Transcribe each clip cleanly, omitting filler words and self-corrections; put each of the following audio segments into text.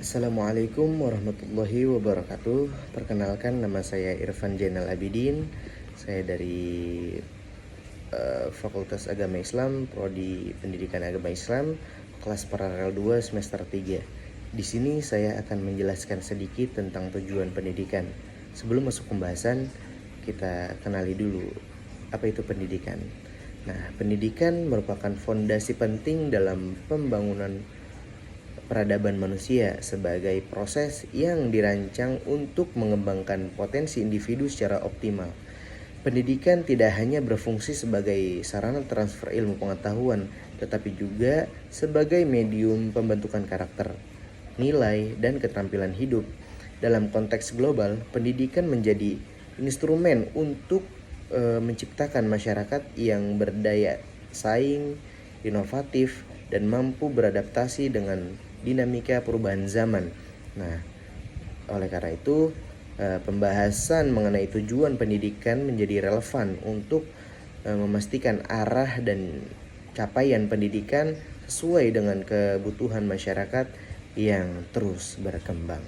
Assalamualaikum warahmatullahi wabarakatuh. Perkenalkan, nama saya Irfan Jainal Abidin. Saya dari Fakultas Agama Islam, Prodi Pendidikan Agama Islam, kelas paralel 2 semester 3. Di sini saya akan menjelaskan sedikit tentang tujuan pendidikan. Sebelum masuk pembahasan, kita kenali dulu apa itu pendidikan. Nah, pendidikan merupakan fondasi penting dalam pembangunan peradaban manusia sebagai proses yang dirancang untuk mengembangkan potensi individu secara optimal. Pendidikan tidak hanya berfungsi sebagai sarana transfer ilmu pengetahuan, tetapi juga sebagai medium pembentukan karakter, nilai, dan keterampilan hidup. Dalam konteks global, pendidikan menjadi instrumen untuk menciptakan masyarakat yang berdaya saing, inovatif, dan mampu beradaptasi dengan dinamika perubahan zaman. Nah, oleh karena itu, pembahasan mengenai tujuan pendidikan menjadi relevan untuk memastikan arah dan capaian pendidikan sesuai dengan kebutuhan masyarakat yang terus berkembang.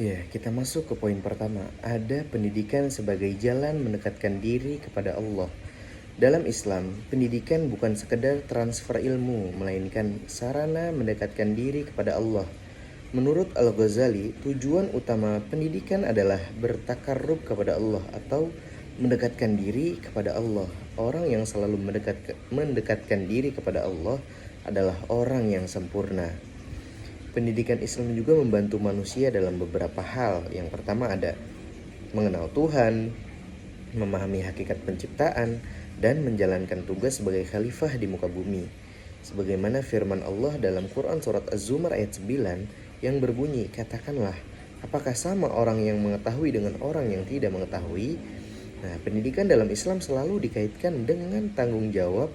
Ya, kita masuk ke poin pertama. Ada pendidikan sebagai jalan mendekatkan diri kepada Allah. Dalam Islam, pendidikan bukan sekedar transfer ilmu, melainkan sarana mendekatkan diri kepada Allah. Menurut Al-Ghazali, tujuan utama pendidikan adalah bertakarrub kepada Allah atau mendekatkan diri kepada Allah. Orang yang selalu mendekatkan diri kepada Allah adalah orang yang sempurna. Pendidikan Islam juga membantu manusia dalam beberapa hal. Yang pertama ada mengenal Tuhan, memahami hakikat penciptaan, dan menjalankan tugas sebagai khalifah di muka bumi. Sebagaimana firman Allah dalam Quran surat Az-Zumar ayat 9 yang berbunyi, "Katakanlah, apakah sama orang yang mengetahui dengan orang yang tidak mengetahui?" Nah, pendidikan dalam Islam selalu dikaitkan dengan tanggung jawab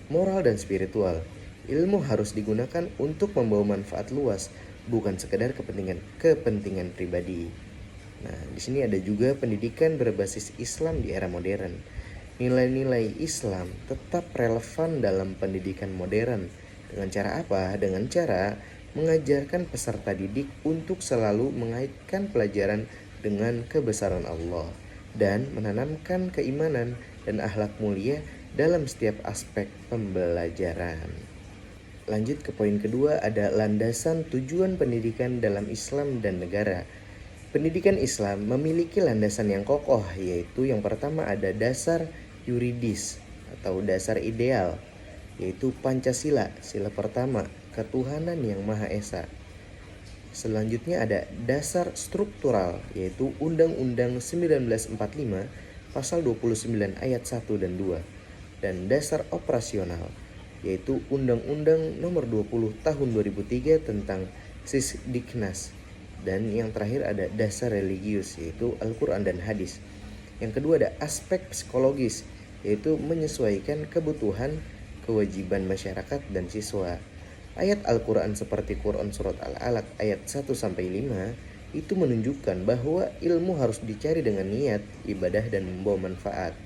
moral dan spiritual. Ilmu harus digunakan untuk membawa manfaat luas, bukan sekedar kepentingan pribadi. Nah, di sini ada juga pendidikan berbasis Islam di era modern. Nilai-nilai Islam tetap relevan dalam pendidikan modern. Dengan cara apa? Dengan cara mengajarkan peserta didik untuk selalu mengaitkan pelajaran dengan kebesaran Allah dan menanamkan keimanan dan akhlak mulia dalam setiap aspek pembelajaran. Lanjut ke poin kedua, ada landasan tujuan pendidikan dalam Islam dan negara. Pendidikan Islam memiliki landasan yang kokoh, yaitu yang pertama ada dasar yuridis atau dasar ideal, yaitu Pancasila, sila pertama, ketuhanan yang Maha Esa. Selanjutnya ada dasar struktural, yaitu Undang-Undang 1945 pasal 29 ayat 1 dan 2. Dan dasar operasional, yaitu Undang-Undang nomor 20 tahun 2003 tentang Sisdiknas. Dan yang terakhir ada dasar religius, yaitu Al-Quran dan Hadis. Yang kedua ada aspek psikologis, yaitu menyesuaikan kebutuhan, kewajiban masyarakat dan siswa. Ayat Al-Quran seperti Quran surat Al-Alaq ayat 1-5 itu menunjukkan bahwa ilmu harus dicari dengan niat, ibadah, dan membawa manfaat.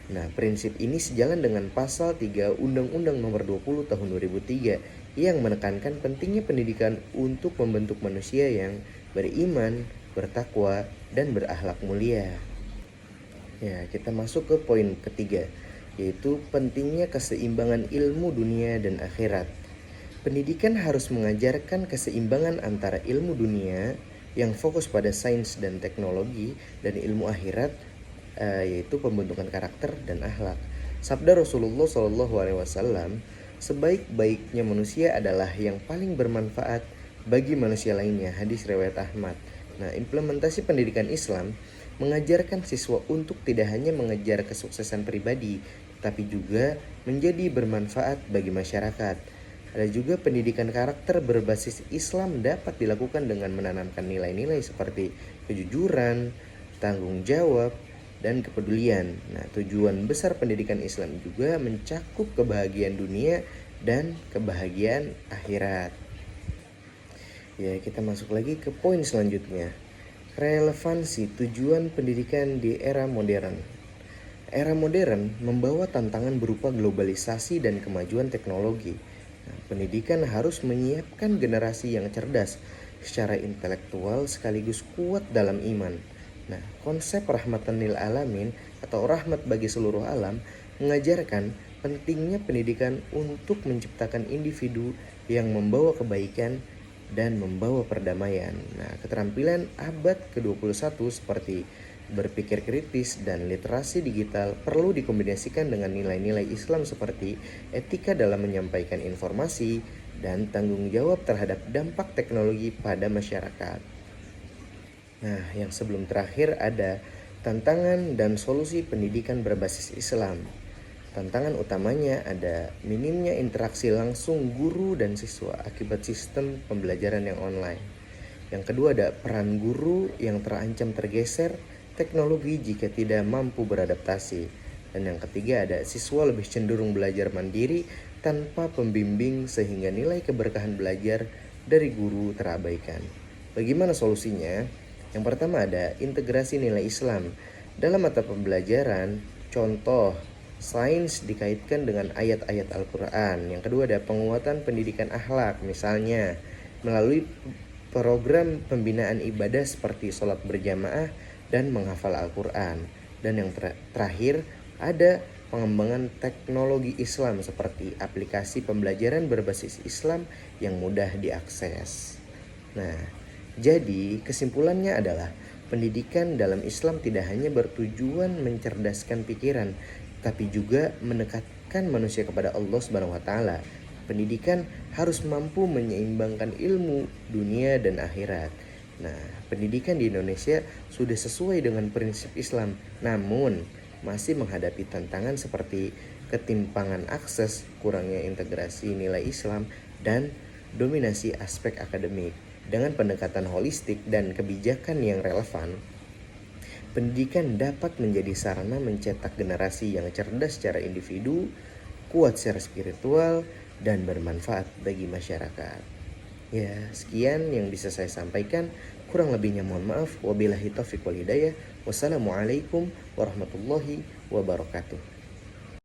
Nah, prinsip ini sejalan dengan pasal 3 Undang-Undang nomor 20 tahun 2003 yang menekankan pentingnya pendidikan untuk membentuk manusia yang beriman, bertakwa, dan berakhlak mulia. Ya, kita masuk ke poin ketiga, yaitu pentingnya keseimbangan ilmu dunia dan akhirat. Pendidikan harus mengajarkan keseimbangan antara ilmu dunia yang fokus pada sains dan teknologi dan ilmu akhirat, yaitu pembentukan karakter dan akhlak. Sabda Rasulullah SAW, sebaik-baiknya manusia adalah yang paling bermanfaat bagi manusia lainnya. Hadis riwayat Ahmad. Nah, implementasi pendidikan Islam mengajarkan siswa untuk tidak hanya mengejar kesuksesan pribadi, tapi juga menjadi bermanfaat bagi masyarakat. Ada juga pendidikan karakter berbasis Islam dapat dilakukan dengan menanamkan nilai-nilai seperti kejujuran, tanggung jawab, dan kepedulian. Nah, tujuan besar pendidikan Islam juga mencakup kebahagiaan dunia dan kebahagiaan akhirat. Ya, kita masuk lagi ke poin selanjutnya. Relevansi tujuan pendidikan di era modern. Era modern membawa tantangan berupa globalisasi dan kemajuan teknologi. Nah, pendidikan harus menyiapkan generasi yang cerdas secara intelektual sekaligus kuat dalam iman. Nah, konsep rahmatan lil alamin atau rahmat bagi seluruh alam mengajarkan pentingnya pendidikan untuk menciptakan individu yang membawa kebaikan dan membawa perdamaian. Nah, keterampilan abad ke-21 seperti berpikir kritis dan literasi digital perlu dikombinasikan dengan nilai-nilai Islam seperti etika dalam menyampaikan informasi dan tanggung jawab terhadap dampak teknologi pada masyarakat. Nah, yang sebelum terakhir ada tantangan dan solusi pendidikan berbasis Islam. Tantangan utamanya ada minimnya interaksi langsung guru dan siswa akibat sistem pembelajaran yang online. Yang kedua ada peran guru yang terancam tergeser teknologi jika tidak mampu beradaptasi. Dan yang ketiga ada siswa lebih cenderung belajar mandiri tanpa pembimbing sehingga nilai keberkahan belajar dari guru terabaikan. Bagaimana solusinya? Yang pertama ada integrasi nilai Islam. Dalam mata pembelajaran, contoh sains dikaitkan dengan ayat-ayat Al-Quran. Yang kedua ada penguatan pendidikan akhlak, misalnya melalui program pembinaan ibadah seperti sholat berjamaah dan menghafal Al-Quran. Dan yang terakhir ada pengembangan teknologi Islam seperti aplikasi pembelajaran berbasis Islam yang mudah diakses. Nah, jadi kesimpulannya adalah pendidikan dalam Islam tidak hanya bertujuan mencerdaskan pikiran, tapi juga mendekatkan manusia kepada Allah Subhanahu wa taala. Pendidikan harus mampu menyeimbangkan ilmu, dunia dan akhirat. Nah, pendidikan di Indonesia sudah sesuai dengan prinsip Islam, namun masih menghadapi tantangan seperti ketimpangan akses, kurangnya integrasi nilai Islam, dan dominasi aspek akademik. Dengan pendekatan holistik dan kebijakan yang relevan, pendidikan dapat menjadi sarana mencetak generasi yang cerdas secara individu, kuat secara spiritual, dan bermanfaat bagi masyarakat. Ya, sekian yang bisa saya sampaikan. Kurang lebihnya mohon maaf. Wabillahi taufiq wal hidayah. Wassalamualaikum warahmatullahi wabarakatuh.